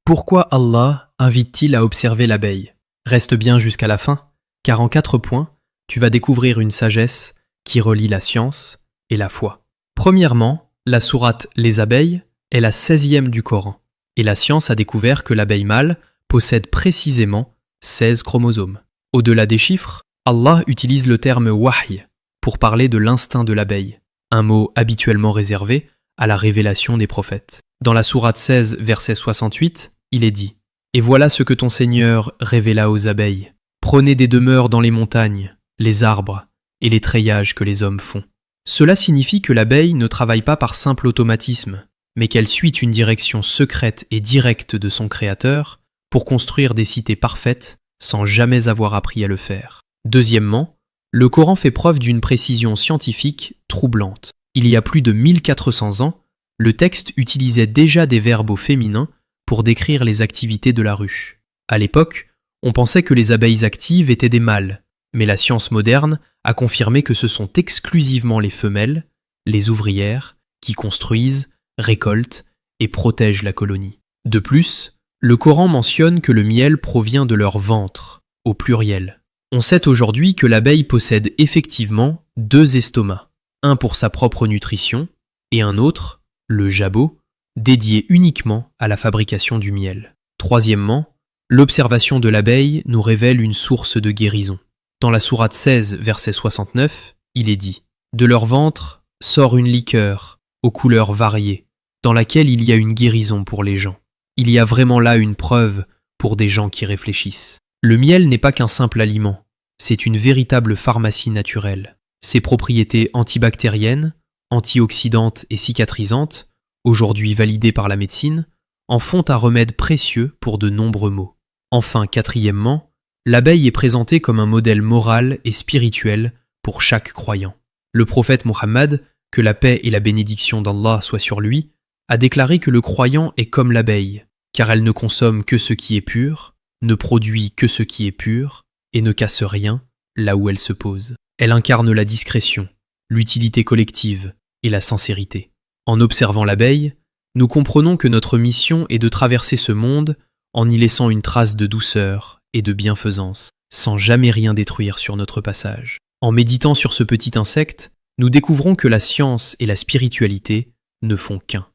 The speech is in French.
Pourquoi Allah invite-t-il à observer l'abeille? Reste bien jusqu'à la fin, car en 4 points, tu vas découvrir une sagesse qui relie la science et la foi. Premièrement, la sourate Les abeilles est la 16e du Coran, et la science a découvert que l'abeille mâle possède précisément 16 chromosomes. Au-delà des chiffres, Allah utilise le terme wahy pour parler de l'instinct de l'abeille, un mot habituellement réservé à la révélation des prophètes. Dans la sourate 16, verset 68, il est dit « Et voilà ce que ton Seigneur révéla aux abeilles. Prenez des demeures dans les montagnes, les arbres et les treillages que les hommes font. » Cela signifie que l'abeille ne travaille pas par simple automatisme, mais qu'elle suit une direction secrète et directe de son Créateur pour construire des cités parfaites sans jamais avoir appris à le faire. Deuxièmement, le Coran fait preuve d'une précision scientifique troublante. Il y a plus de 1400 ans, le texte utilisait déjà des verbes au féminin pour décrire les activités de la ruche. À l'époque, on pensait que les abeilles actives étaient des mâles, mais la science moderne a confirmé que ce sont exclusivement les femelles, les ouvrières, qui construisent, récoltent et protègent la colonie. De plus, le Coran mentionne que le miel provient de leur ventre, au pluriel. On sait aujourd'hui que l'abeille possède effectivement 2 estomacs, un pour sa propre nutrition et un autre, le jabot, dédié uniquement à la fabrication du miel. Troisièmement, l'observation de l'abeille nous révèle une source de guérison. Dans la sourate 16, verset 69, il est dit « De leur ventre sort une liqueur aux couleurs variées, dans laquelle il y a une guérison pour les gens. » Il y a vraiment là une preuve pour des gens qui réfléchissent. Le miel n'est pas qu'un simple aliment, c'est une véritable pharmacie naturelle. Ses propriétés antibactériennes, antioxydantes et cicatrisantes, aujourd'hui validées par la médecine, en font un remède précieux pour de nombreux maux. Enfin, quatrièmement, l'abeille est présentée comme un modèle moral et spirituel pour chaque croyant. Le prophète Mohammed, que la paix et la bénédiction d'Allah soient sur lui, a déclaré que le croyant est comme l'abeille, car elle ne consomme que ce qui est pur, ne produit que ce qui est pur, et ne casse rien là où elle se pose. Elle incarne la discrétion, l'utilité collective et la sincérité. En observant l'abeille, nous comprenons que notre mission est de traverser ce monde en y laissant une trace de douceur et de bienfaisance, sans jamais rien détruire sur notre passage. En méditant sur ce petit insecte, nous découvrons que la science et la spiritualité ne font qu'un.